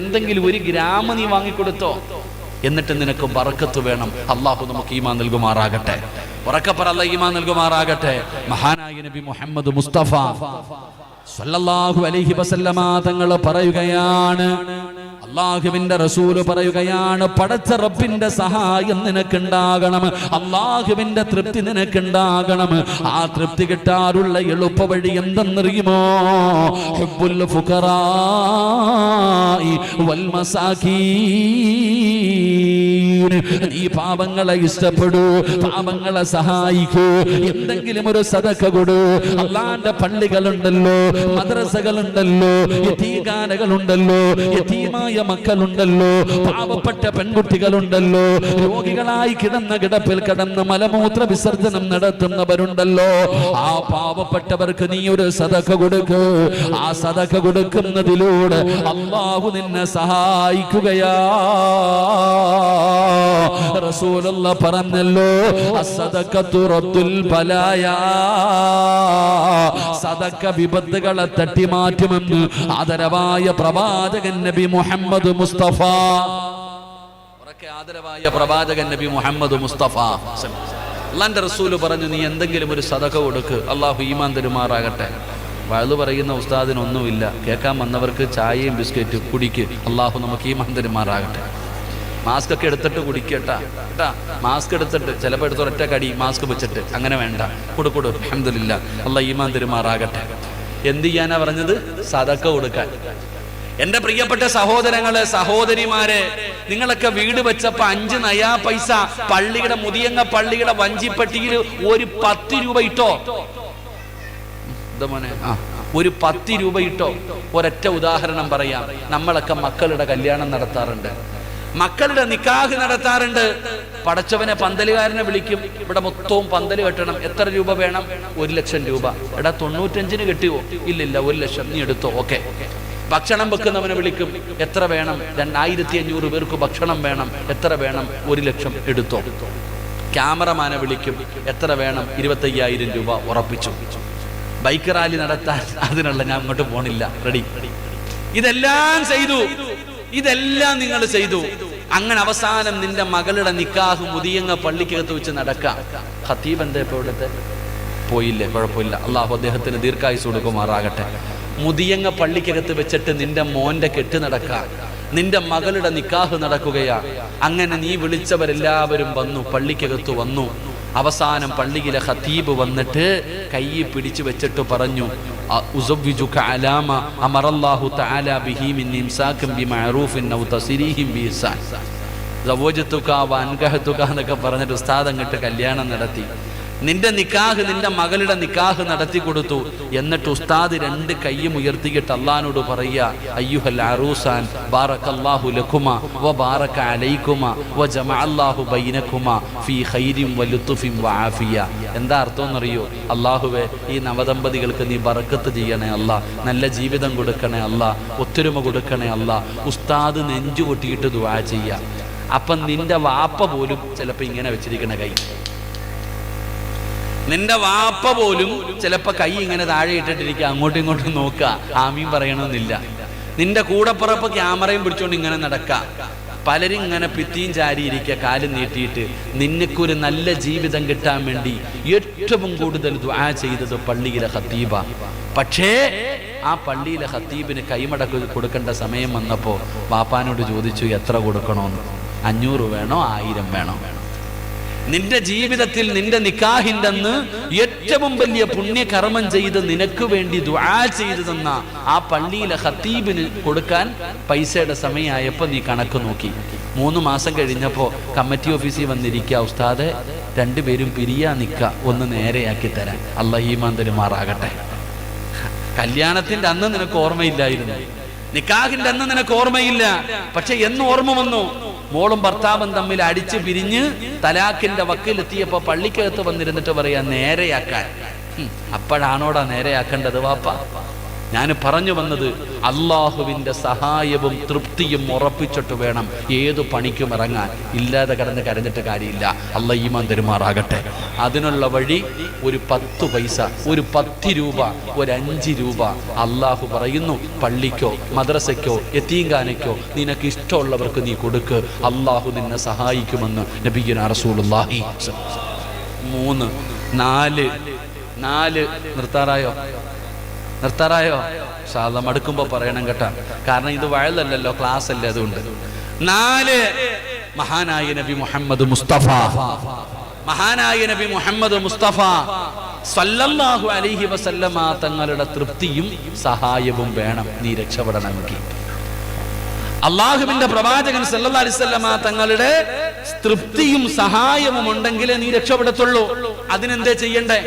എന്തെങ്കിലും 1 ഗ്രാം നീ വാങ്ങിക്കൊടുത്തോ? എന്നിട്ട് നിനക്ക് ബറക്കത്ത് വേണം. അള്ളാഹു നമുക്ക് ഈമാൻ നൽകുമാറാകട്ടെ. ഉറക്കപ്പറ, അല്ലാഹു ഈമാൻ നൽകുമാറാകട്ടെ. മഹാനായ നബി മുഹമ്മദ് മുസ്തഫ സല്ലല്ലാഹു അലൈഹി വസല്ലമ തങ്ങൾ പറയുകയാണ്, അള്ളാഹുവിന്റെ റസൂല് പറയുകയാണ്, പടച്ച റബ്ബിന്റെ സഹായം നിനക്കുണ്ടാകണം, അള്ളാഹുവിന്റെ തൃപ്തി നിനക്കുണ്ടാകണം. ആ തൃപ്തി കിട്ടാറുള്ള എളുപ്പ വഴി എന്തെന്നറിയുമോ? ഹുബ്ബുൽ ഫുഖറാഇ വൽ മസാകീൻ. നീ പാവങ്ങളെ ഇഷ്ടപ്പെടൂ, പാവങ്ങളെ സഹായിക്കൂ, എന്തെങ്കിലും ഒരു സദഖ കൊടു. അള്ളാന്റെ പള്ളികളുണ്ടല്ലോ, മദ്രസകളുണ്ടല്ലോ, യതീഖാനകളുണ്ടല്ലോ, യതീമായ മക്കളുണ്ടല്ലോ, പാവപ്പെട്ട പെൺകുട്ടികളുണ്ടല്ലോ, രോഗികളായി കിടന്ന കിടപ്പിൽ കിടന്ന് മലമൂത്ര വിസർജനം നടത്തുന്നവരുണ്ടല്ലോ. ആ പാവപ്പെട്ടവർക്ക് നീ ഒരു സദഖ കൊടുക്ക്. ആ സദഖ കൊടുക്കുന്നതിലൂടെ അല്ലാഹു നിന്നെ സഹായിക്കുകയാ. റസൂലുള്ളാഹി പറഞ്ഞല്ലോ, അസ്സദഖത്തു റദ്ദുൽ ബലായാ. സദഖ വിപത്തുകളെ തട്ടിമാറ്റുമെന്ന് ആദരവായ പ്രവാചകൻ നബി മുഹമ്മദ് മുസ്തഫ. അത്രയ്ക്ക് ആദരവായ പ്രവാചകൻ നബി മുഹമ്മദ് മുസ്തഫ അള്ളാന്റെ റസൂല് പറഞ്ഞു, നീ എന്തെങ്കിലും ഒരു സദഖ കൊടുക്ക്, അള്ളാഹു ഈമാൻ തരുമാറാകട്ടെ. വഅദ് പറയുന്ന ഉസ്താദിനൊന്നുമില്ല, കേൾക്കാൻ വന്നവർക്ക് ചായയും ബിസ്ക്കറ്റും കുടിക്ക്, അള്ളാഹു നമുക്ക് ഈമാൻ തരുമാറാകട്ടെ. മാസ്ക് ഒക്കെ എടുത്തിട്ട് കുടിക്കട്ടാ കേട്ടാ, മാസ്ക് എടുത്തിട്ട് ചിലപ്പോൾ എടുത്ത് ഒരൊറ്റ കടി മാസ്ക് വെച്ചിട്ട് അങ്ങനെ വേണ്ട, കൊടുക്കൊടു, അൽഹംദുലില്ലാ, അള്ളാഹ് ഈമാൻ തരുമാറാകട്ടെ. എന്ത് ചെയ്യാനാ പറഞ്ഞത്? സദഖ കൊടുക്കാൻ. എന്റെ പ്രിയപ്പെട്ട സഹോദരങ്ങളെ, സഹോദരിമാരെ, നിങ്ങളൊക്കെ വീട് വെച്ചപ്പോ 5 നയാ പൈസ പള്ളിയുടെ മുതിയങ്ങ പള്ളിയുടെ വഞ്ചിപ്പെട്ടിയിൽ ഒരു 10 രൂപ ഇട്ടോ. മോനെ, ഒരു 10 രൂപ ഇട്ടോ. ഒരൊറ്റ ഉദാഹരണം പറയാം. നമ്മളൊക്കെ മക്കളുടെ കല്യാണം നടത്താറുണ്ട്, മക്കളുടെ നിക്കാഹ് നടത്താറുണ്ട്. പടച്ചവനെ പന്തലുകാരനെ വിളിക്കും, ഇവിടെ മൊത്തവും പന്തല് കെട്ടണം, എത്ര രൂപ വേണം? 1 ലക്ഷം രൂപ. എടാ 95-ന് കെട്ടിയോ? ഇല്ലില്ല, 1 ലക്ഷം, നീ എടുത്തോ, ഓക്കെ. ഭക്ഷണം വെക്കുന്നവനെ വിളിക്കും, എത്ര വേണം? 2500 പേർക്ക് ഭക്ഷണം വേണം, എത്ര വേണം? 1 ലക്ഷം, എടുത്തോ. ക്യാമറമാനെ വിളിക്കും, എത്ര വേണം? 25,000 രൂപ, ഉറപ്പിച്ചു. ബൈക്ക് റാലി നടത്താൻ അതിനുള്ള ഞാൻ അങ്ങോട്ട് പോണില്ല, റെഡി. ഇതെല്ലാം ചെയ്തു, ഇതെല്ലാം നിങ്ങൾ ചെയ്തു. അങ്ങനെ അവസാനം നിന്റെ മകളുടെ നിക്കാഹ് മുതിയങ്ങ പള്ളിക്കകത്ത് വെച്ച് നടക്കാം. ഖത്തീബ് എന്താ ഇപ്പൊ ഇവിടുത്തെ? പോയില്ലേ, കുഴപ്പമില്ല, അള്ളാഹു അദ്ദേഹത്തിന് ദീർഘായുസ് കൊടുക്കുമാറാകട്ടെ. മുതിയങ്ങ പള്ളിക്കകത്ത് വെച്ചിട്ട് നിന്റെ മോന്റെ കെട്ട് നടക്കാം, നിന്റെ മകളുടെ നിക്കാഹ് നടക്കുകയാ. അങ്ങനെ നീ വിളിച്ചവരെല്ലാവരും വന്നു, പള്ളിക്കകത്ത് വന്നു. അവസാനം പള്ളിയിലെ ഖത്തീബ് വന്നിട്ട് കൈ പിടിച്ചു വെച്ചിട്ട് പറഞ്ഞു, ഉസവ്വിജുക അലാമ അമറല്ലാഹു തആല ബിഹി മിൻ ഇംസാകിൻ ബിമഅറൂഫിൻ ഔ തസ്രീഹിൻ ബിഇഹ്സാൻ. സവ്വജതുക വഅൻകഹതുക എന്നൊക്കെ പറഞ്ഞിട്ട് ഉസ്താദ് അങ്ങോട്ട് കല്യാണം നടത്തി. നിന്റെ നിക്കാഹ്, നിന്റെ മകളുടെ നിക്കാഹ് നടത്തി കൊടുത്തു. എന്നിട്ട് ഉസ്താദ് 2 കൈയും ഉയർത്തിയിട്ട് അള്ളാഹിനോട് പറയുക, അയ്യുഹൽ അറൂസാൻ ബാറകല്ലാഹു ലകുമാ വ ബാറക അലൈകുമാ വ ജമഅല്ലാഹു ബൈനകുമാ ഫീ ഖൈരിൻ വ ലുത്ഫിൻ വ ആഫിയ. എന്താ അർത്ഥം എന്നറിയോ? അള്ളാഹുവേ, ഈ നവദമ്പതികൾക്ക് നീ ബറക്കത്ത് ചെയ്യണേ അല്ലാ, നല്ല ജീവിതം കൊടുക്കണേ അല്ലാ, ഒത്തൊരുമ കൊടുക്കണേ അല്ലാ. ഉസ്താദ് നെഞ്ചു പൊട്ടിയിട്ട് ദുആ ചെയ്യുക. അപ്പം നിന്റെ വാപ്പ പോലും ചിലപ്പോൾ ഇങ്ങനെ വെച്ചിരിക്കണ കൈ, നിന്റെ വാപ്പ പോലും ചിലപ്പോ കൈ ഇങ്ങനെ താഴെ ഇട്ടിട്ടിരിക്കുക, അങ്ങോട്ടും ഇങ്ങോട്ടും നോക്കുക, ആമീൻ പറയണമെന്നില്ല. നിന്റെ കൂടപ്പുറപ്പ് ക്യാമറയും പിടിച്ചോണ്ട് ഇങ്ങനെ നടക്കുക. പലരും ഇങ്ങനെ ഭിത്തിയും ചാരിയിരിക്കുക, കാലും നീട്ടിയിട്ട്. നിനക്കൊരു നല്ല ജീവിതം കിട്ടാൻ വേണ്ടി ഏറ്റവും കൂടുതൽ ദുആ ചെയ്തത് പള്ളിയിലെ ഖത്തീബ. പക്ഷേ ആ പള്ളിയിലെ ഖത്തീബിന് കൈമടക്ക് കൊടുക്കേണ്ട സമയം വന്നപ്പോ ബാപ്പാനോട് ചോദിച്ചു, എത്ര കൊടുക്കണമെന്ന്? 500 വേണോ 1000 വേണോ? നിന്റെ ജീവിതത്തിൽ നിന്റെ നിക്കാഹിന്റെ അന്ന് ഏറ്റവും വലിയ പുണ്യകർമ്മം ചെയ്ത് നിനക്ക് വേണ്ടി ദുആ ചെയ്തു തന്ന ആ പള്ളിയിലെ ഖത്തീബിന് കൊടുക്കാൻ പൈസയുടെ സമയമായപ്പോ നീ കണക്ക് നോക്കി. 3 മാസം കഴിഞ്ഞപ്പോ കമ്മിറ്റി ഓഫീസിൽ വന്നിരിക്കുക, ഉസ്താദെ 2 പേരും പിരിയാ നിക്ക, ഒന്ന് നേരെയാക്കി തരാൻ. അല്ലാഹു ഈമാൻ തരുമാറാകട്ടെ. കല്യാണത്തിന്റെ അന്ന് നിനക്ക് ഓർമ്മയില്ലായിരുന്നു, നിക്കാഹിന്റെ അന്ന് നിനക്ക് ഓർമ്മയില്ല. പക്ഷെ എന്ന് ഓർമ്മ വന്നു, മോളും ഭർത്താവും തമ്മിൽ അടിച്ച് പിരിഞ്ഞ് തലാഖിന്റെ വക്കിലെത്തിയപ്പോ പള്ളിക്കകത്ത് വന്നിരുന്നിട്ട് പറയാ, നേരെയാക്കാൻ. അപ്പോഴാണോടാ നേരെയാക്കേണ്ടത് വാപ്പ? ഞാൻ പറഞ്ഞു വന്നത്, അള്ളാഹുവിന്റെ സഹായവും തൃപ്തിയും ഉറപ്പിച്ചിട്ട് വേണം ഏതു പണിക്കും ഇറങ്ങാൻ. ഇല്ലാതെ കിടന്ന് കരഞ്ഞിട്ട് കാര്യമില്ല. അല്ലാഹു ഈമാൻ തരുമാറാകട്ടെ. അതിനുള്ള വഴി ഒരു 10 പൈസ, ഒരു 10 രൂപ, ഒരു 5 രൂപ അള്ളാഹു പറയുന്നു, പള്ളിക്കോ മദ്രസയ്ക്കോ യതീംഖാനയ്ക്കോ നിനക്ക് ഇഷ്ടമുള്ളവർക്ക് നീ കൊടുക്ക്, അള്ളാഹു നിന്നെ സഹായിക്കുമെന്ന് നബിയുനാ റസൂലുള്ളാഹി. 3 4 നിർത്താറായോ? സാധാ മടുക്കുമ്പോ പറയണം കേട്ടാ, കാരണം ഇത് വയലല്ലല്ലോ, ക്ലാസ് അല്ലേ, അതുകൊണ്ട്. 4 മഹാനായ നബി മുഹമ്മദ് മുസ്തഫ, മഹാനായ നബി മുഹമ്മദ് മുസ്തഫ സല്ലല്ലാഹു അലൈഹി വസല്ലമ തങ്ങളുടെ തൃപ്തിയും സഹായവും വേണം നീ രക്ഷപ്പെടണമെങ്കിൽ. അള്ളാഹുവിന്റെ പ്രവാചകൻ സല്ലല്ലാഹു അലൈഹി വസല്ലമ തങ്ങളുടെ തൃപ്തിയും സഹായവും ഉണ്ടെങ്കിലേ നീ രക്ഷപ്പെടത്തുള്ളൂ. അതിനെന്താ ചെയ്യണ്ടേ?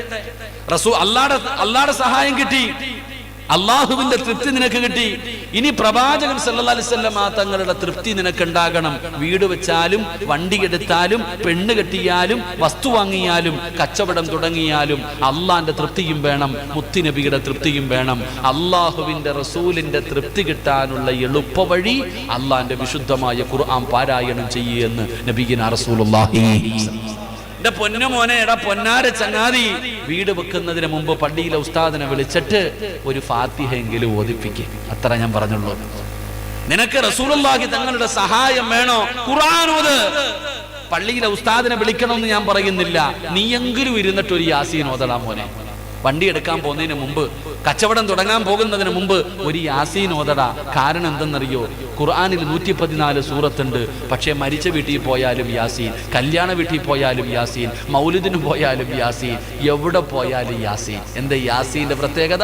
അള്ളാഹുടെ സഹായം കിട്ടി, അള്ളാഹുവിന്റെ തൃപ്തി നിനക്ക് കിട്ടി. ഇനി പ്രവാചകൻ സല്ലല്ലാഹു അലൈഹി വസല്ലമ തങ്ങളുടെ തൃപ്തി നിനക്കുണ്ടാകണം. വീട് വെച്ചാലും, വണ്ടി എടുത്താലും, പെണ്ണ് കെട്ടിയാലും, വസ്തു വാങ്ങിയാലും, കച്ചവടം തുടങ്ങിയാലും അള്ളാന്റെ തൃപ്തിയും വേണം, മുത്തുനബിയുടെ തൃപ്തിയും വേണം. അള്ളാഹുവിന്റെ റസൂലിന്റെ തൃപ്തി കിട്ടാനുള്ള എളുപ്പ വഴി അള്ളാന്റെ വിശുദ്ധമായ ഖുർആൻ പാരായണം ചെയ്യുമെന്ന് നബിയുനാ റസൂലുള്ളാഹി. എന്റെ പൊന്നു മോനെ, എടാ പൊന്നാര ചങ്ങാതി, വീട് വെക്കുന്നതിന് മുമ്പ് പള്ളിയിലെ ഉസ്താദിനെ വിളിച്ചിട്ട് ഒരു ഫാത്തിഹ എങ്കിലും ഓതിപ്പിക്കും. അത്ര ഞാൻ പറഞ്ഞുള്ളൂ. നിനക്ക് റസൂലുള്ളാഹി തങ്ങളുടെ സഹായം വേണോ? ഖുർആൻ ഓത്. പള്ളിയിലെ ഉസ്താദിനെ വിളിക്കണമെന്ന് ഞാൻ പറയുന്നില്ല, നീയെങ്കിലും ഇരുന്നിട്ട് ഒരു യാസീൻ ഓതടാ മോനെ. വണ്ടി എടുക്കാൻ പോകുന്നതിന് മുമ്പ്, കച്ചവടം തുടങ്ങാൻ പോകുന്നതിന് മുമ്പ് ഒരു യാസീൻ ഓതടാ. കാരണം എന്തെന്നറിയോ? ഖുർആനിൽ 114 സൂറത്തുണ്ട്. പക്ഷേ മരിച്ച വീട്ടിൽ പോയാലും യാസീൻ, കല്യാണ വീട്ടിൽ പോയാലും യാസീൻ, മൗലിദിന് പോയാലും യാസീൻ, എവിടെ പോയാലും യാസീൻ. എന്താ യാസീന്റെ പ്രത്യേകത?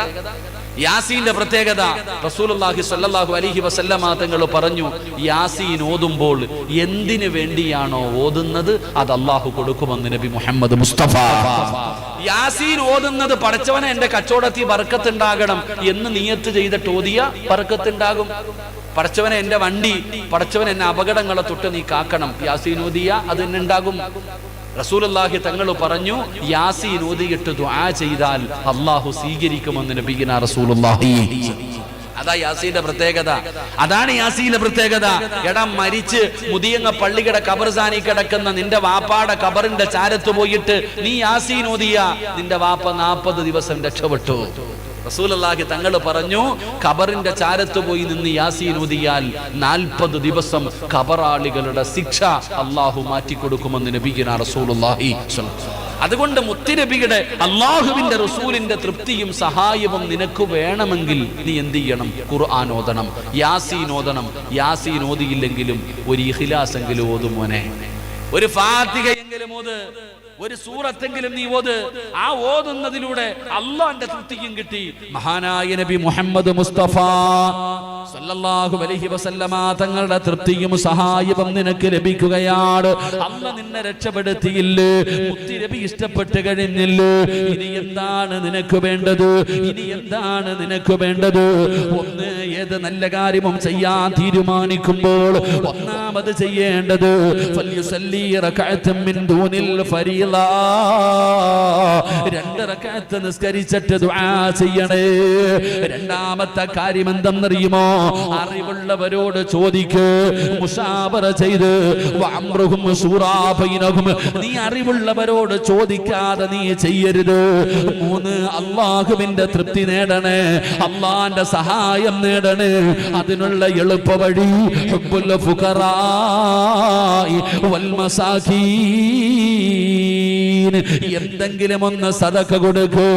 യാസീന്റെ പ്രത്യേകത റസൂലുള്ളാഹി സ്വല്ലല്ലാഹു അലൈഹി വസല്ലമ തങ്ങൾ പറഞ്ഞു, യാസീൻ ഓതുമ്പോൾ എന്തിനു വേണ്ടിയാണോ ഓതുന്നത് അത് അല്ലാഹു കൊടുക്കുമെന്ന് നബി മുഹമ്മദ് മുസ്തഫ. യാസീൻ ഓതുന്നത് പടച്ചവനെ എന്റെ കച്ചവടത്തിൽ ബർക്കത്തുണ്ടാകണം എന്ന് നിയത്ത് ചെയ്തിട്ട് ഓതിയ ബർക്കത്തുണ്ടാകും. പടച്ചവനെ എന്റെ വണ്ടി, പടച്ചവൻ എന്നെ അപകടങ്ങളെ തൊട്ട് നീ കാക്കണം, യാസീൻ ഓതിയ അത് തന്നെ ഉണ്ടാകും. റസൂലുള്ളാഹി തങ്ങൾ പറഞ്ഞു, യാസീൻ ഓതിയിട്ട് ദുആ ചെയ്താൽ അല്ലാഹു സ്വീകരിക്കുമെന്ന് നബിയിന റസൂലുള്ളാഹി. അതാ യാസീന്റെ പ്രത്യേകത, അതാണ് യാസീന്റെ പ്രത്യേകത. എടാ, മരിച്ച് മുതിയങ്ങ പള്ളിയുടെ ഖബർസാനി കിടക്കുന്ന നിന്റെ വാപ്പാടെ ഖബറിന്റെ ചാരത്ത് പോയിട്ട് നീ യാസീൻ ഓതിയ നിന്റെ വാപ്പ 40 ദിവസം രക്ഷപ്പെട്ടു. റസൂലുള്ളാഹി തങ്ങൾ പറഞ്ഞു, ഖബറിന്റെ ചാരത്ത് പോയി നിന്ന് യാസീൻ ഓതിയാൽ 40 ദിവസം ഖബറാളികളുടെ ശിക്ഷ അല്ലാഹു മാറ്റിക്കൊടുക്കുമെന്ന് നബിയിന റസൂലുള്ളാഹി. അതുകൊണ്ട് മുത്തുനബിയുടെ, അല്ലാഹുവിന്റെ റസൂലിന്റെ തൃപ്തിയും സഹായവും നിനക്ക് വേണമെങ്കിൽ നീ എന്ത് ചെയ്യണം? ഖുർആൻ ഓതണം, യാസീൻ ഓതണം. യാസീൻ ഓതിയില്ലെങ്കിലും ഒരു ഇഖ്ലാസ് എങ്കിലും ഓതു മോനെ, ഒരു ഫാത്തിഹയെങ്കിലും ഓത്, ഒരു സൂറത്തെങ്കിലും നീ ഓത്. ആ ഓതുന്നതിലൂടെ അല്ലാഹുവിന്റെ തൃപ്തിയും കിട്ടി. മഹാനായ നബി മുഹമ്മദ് മുസ്തഫ സല്ലല്ലാഹു അലൈഹി വസല്ലമ തങ്ങളുടെ തൃപ്തിയും സഹായവും നിനക്ക് ലഭിക്കുകയാണ്. അല്ലാഹ് നിന്നെ രക്ഷപ്പെടുത്തിയില്ലേ? മുത്തുനബി ഇഷ്ടപ്പെട്ട് കഴിഞ്ഞില്ലേ? ഇനി എന്താണ് നിനക്ക് വേണ്ടത്? ഇനി എന്താണ് നിനക്ക് വേണ്ടത്? ഒന്ന്, ഏത് നല്ല കാര്യവും ചെയ്യാൻ തീരുമാനിക്കുമ്പോൾ ഒന്നാമത് ചെയ്യേണ്ടത് ഫൽയുസല്ലി റകഅത്തൻ മിൻ ദൂനിൽ ഫരീള, 2 റകഅത്ത് നിസ്കരിച്ചിട്ട് ദുആ ചെയ്യണേ. രണ്ടാമത്തെ കാര്യം എന്തെന്നറിയുമോ? അറിവുള്ളവരോട് ചോദിക്ക്, മുശാവറ ചെയ്ത് വഅംറുഹും ശൂറാ ബൈനഹും. നീ അറിവുള്ളവരോട് ചോദിക്കാതെ നീ ചെയ്യരുത്. 3, അല്ലാഹുവിന്റെ തൃപ്തി നേടണേ, അല്ലാഹുവിന്റെ സഹായം നേടണേ. അതിനുള്ള എളുപ്പ വഴി ഹുബ്ബുൽ ഫുഖറാഇ വൽ മസാകീൻ. എന്തെങ്കിലും ഒന്ന് സദഖ കൊടുക്കൂ.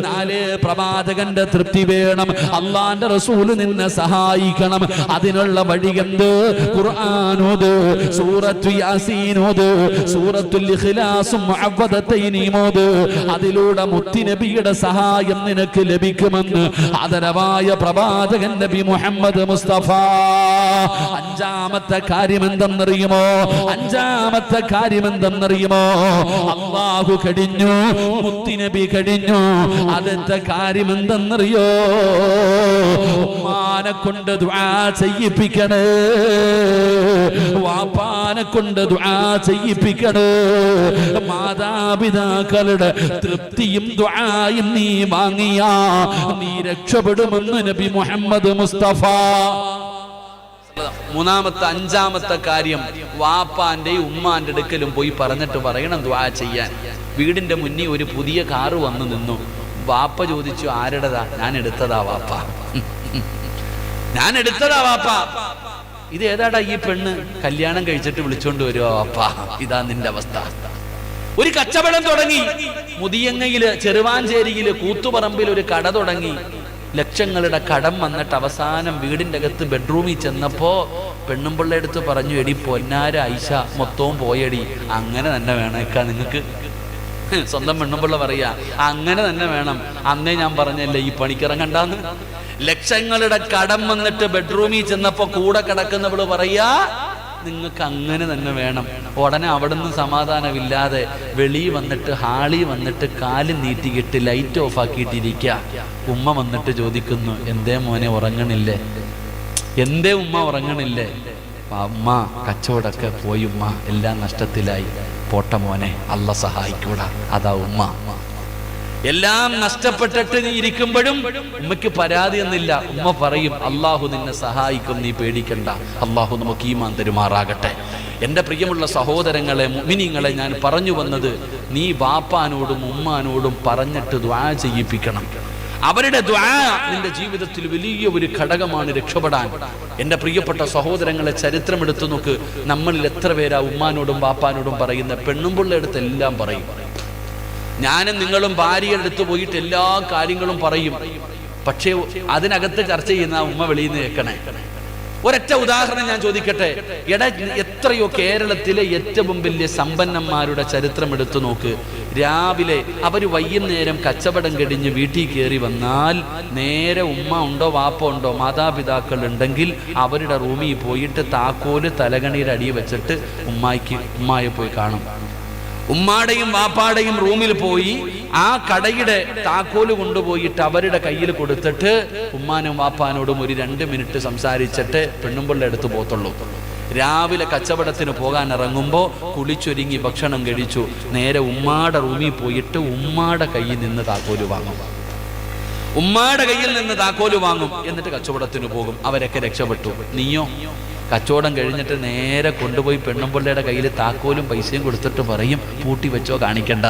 4, പ്രവാചകന്റെ തൃപ്തി വേണം, അല്ലാഹുവിന്റെ റസൂല് നിന്നെ സഹായിക്കണം. അതിനുള്ള വഴി എന്ത്? ഖുർആൻ ഓത്, സൂറത്തു യാസീൻ ഓത്, സൂറത്തുൽ ഇഖ്ലാസും മുഅവ്വദതൈനും ഓത്. അതിലൂടെ മുത്തുനബിയുടെ സഹായം നിനക്ക് ലഭിക്കുമെന്ന് ആദരവായ പ്രവാചകൻ നബി മുഹമ്മദ് മുസ്തഫ. 5ാമത്തെ കാര്യം എന്തെന്നറിയുമോ? 5ാമത്തെ കാര്യം എന്തെന്നറിയുമോ? അല്ലാഹു കഴിഞ്ഞു, മുത്തുനബി കഴിഞ്ഞു. അടുത്ത കാര്യം എന്തെന്നറിയോ? ഉമ്മാനെ കൊണ്ട് ദുആ ചെയ്യിപ്പിക്കണേ, വാപ്പാനെ കൊണ്ട് ദുആ ചെയ്യിപ്പിക്കണേ. മാതാപിതാക്കളുടെ തൃപ്തിയും ദുആയും നീ വാങ്ങിയാ നീ രക്ഷപ്പെടുമെന്ന് നബി മുഹമ്മദ് മുസ്തഫ. 3ാമത്തെ 5ാമത്തെ കാര്യം, വാപ്പാന്റെ ഉമ്മാന്റെ അടുക്കലും പോയി പറഞ്ഞിട്ട് പറയണം ദുആ ചെയ്യാൻ. വീടിന്റെ മുന്നിൽ ഒരു പുതിയ കാറ് വന്നു നിന്നു. വാപ്പ ചോദിച്ചു, ആരുടേതാ? ഞാൻ എടുത്തതാ വാപ്പ, ഞാൻ എടുത്തതാ വാപ്പ. ഇത് ഏതാടാ ഈ പെണ്ണ്? കല്യാണം കഴിച്ചിട്ട് വിളിച്ചോണ്ട് വരുവാ വാപ്പ. ഇതാ നിന്റെ അവസ്ഥ. ഒരു കച്ചവടം തുടങ്ങി, മുതിയങ്ങയില് ചെറുവാഞ്ചേരിയില് കൂത്തുപറമ്പിൽ ഒരു കട തുടങ്ങി. ലക്ഷങ്ങളുടെ കടം വന്നിട്ട് അവസാനം വീടിന്റെ അകത്ത് ബെഡ്റൂമിൽ ചെന്നപ്പോ പെണ്ണുമ്പിള്ള എടുത്ത് പറഞ്ഞു, എടി പൊന്നാര ഐഷ മൊത്തവും പോയടി. അങ്ങനെ തന്നെ വേണേക്കാ നിങ്ങൾക്ക്. സ്വന്തം പെണ്ണുമ്പിള്ള പറയാ, അങ്ങനെ തന്നെ വേണം. അന്നേ ഞാൻ പറഞ്ഞല്ലേ ഈ പണിക്കിറങ്ങണ്ടാന്ന്. ലക്ഷങ്ങളുടെ കടം വന്നിട്ട് ബെഡ്റൂമിൽ ചെന്നപ്പോ കൂടെ കിടക്കുന്നവള് പറയാ, നിങ്ങൾക്ക് അങ്ങനെ തന്നെ വേണം. ഉടനെ അവിടുന്ന് സമാധാനമില്ലാതെ വെളി വന്നിട്ട് ഹാളി വന്നിട്ട് കാല് നീട്ടിക്കിട്ട് ലൈറ്റ് ഓഫ് ആക്കിയിട്ടിരിക്കുക. ഉമ്മ വന്നിട്ട് ചോദിക്കുന്നു, എന്തേ മോനെ ഉറങ്ങണില്ലേ? എന്തേ ഉമ്മ ഉറങ്ങണില്ലേ? ഉമ്മ കച്ചവടമൊക്കെ പോയി ഉമ്മ, എല്ലാം നഷ്ടത്തിലായി. പോട്ട മോനെ, അല്ല സഹായിക്കൂടാ. അതാ ഉമ്മ. എല്ലാം നഷ്ടപ്പെട്ടിട്ട് നീ ഇരിക്കുമ്പോഴും ഉമ്മയ്ക്ക് പരാതിയൊന്നുമില്ല. ഉമ്മ പറയും, അള്ളാഹു നിന്നെ സഹായിക്കും, നീ പേടിക്കണ്ട. അള്ളാഹു നമുക്ക് ഈമാൻ തരുമാറാകട്ടെ. എൻ്റെ പ്രിയമുള്ള സഹോദരങ്ങളെ, മുഅ്മിനീങ്ങളെ, ഞാൻ പറഞ്ഞു വന്നത്, നീ വാപ്പാനോടും ഉമ്മാനോടും പറഞ്ഞിട്ട് ദുആ ചെയ്യിപ്പിക്കണം. അവരുടെ ദുആ നിന്റെ ജീവിതത്തിൽ വലിയ ഒരു ഘടകമാണ് രക്ഷപ്പെടാൻ. എൻ്റെ പ്രിയപ്പെട്ട സഹോദരങ്ങളെ, ചരിത്രം എടുത്തു നോക്ക്. നമ്മളിൽ എത്ര പേരാ ഉമ്മാനോടും ബാപ്പാനോടും പറയുന്ന? പെണ്ണുമ്പിള്ള അടുത്ത് എല്ലാം പറയും. ഞാനും നിങ്ങളും ഭാര്യയുടെ അടുത്ത് പോയിട്ട് എല്ലാ കാര്യങ്ങളും പറയും. പക്ഷേ അതിനകത്ത് ചർച്ച ചെയ്യുന്ന ഉമ്മ വെളിയിൽ നിന്ന് കേൾക്കണേ. ഒരൊറ്റ ഉദാഹരണം ഞാൻ ചോദിക്കട്ടെ. എത്രയോ കേരളത്തിലെ ഏറ്റവും വലിയ സമ്പന്നന്മാരുടെ ചരിത്രം എടുത്തു നോക്ക്. രാവിലെ അവർ വൈകുന്നേരം കച്ചവടം കഴിഞ്ഞ് വീട്ടിൽ കയറി വന്നാൽ നേരെ ഉമ്മ ഉണ്ടോ വാപ്പ ഉണ്ടോ മാതാപിതാക്കൾ ഉണ്ടെങ്കിൽ അവരുടെ റൂമിൽ പോയിട്ട് താക്കോല് തലകണിയുടെ അടിയിൽ വെച്ചിട്ട് ഉമ്മായെ പോയി കാണും. ഉമ്മാടെയും വാപ്പാടെയും റൂമിൽ പോയി ആ കടയുടെ താക്കോല് കൊണ്ടുപോയിട്ട് അവരുടെ കയ്യിൽ കൊടുത്തിട്ട് ഉമ്മാനും വാപ്പാനോടും ഒരു 2 മിനിറ്റ് സംസാരിച്ചിട്ട് പെണ്ണുമ്പിള്ള എടുത്ത് പോത്തുള്ളൂ. രാവിലെ കച്ചവടത്തിന് പോകാൻ ഇറങ്ങുമ്പോൾ കുളിച്ചൊരുങ്ങി ഭക്ഷണം കഴിച്ചു നേരെ ഉമ്മാടെ റൂമിൽ പോയിട്ട് ഉമ്മാടെ കയ്യിൽ നിന്ന് താക്കോല് വാങ്ങും. ഉമ്മാടെ കയ്യിൽ നിന്ന് താക്കോല് വാങ്ങും. എന്നിട്ട് കച്ചവടത്തിന് പോകും. അവരൊക്കെ രക്ഷപ്പെട്ടു. നീയോ? കച്ചവടം കഴിഞ്ഞിട്ട് നേരെ കൊണ്ടുപോയി പെണ്ണുമ്പിള്ളയുടെ കയ്യിൽ താക്കോലും പൈസയും കൊടുത്തിട്ട് പറയും പൂട്ടി വെച്ചോ കാണിക്കണ്ട.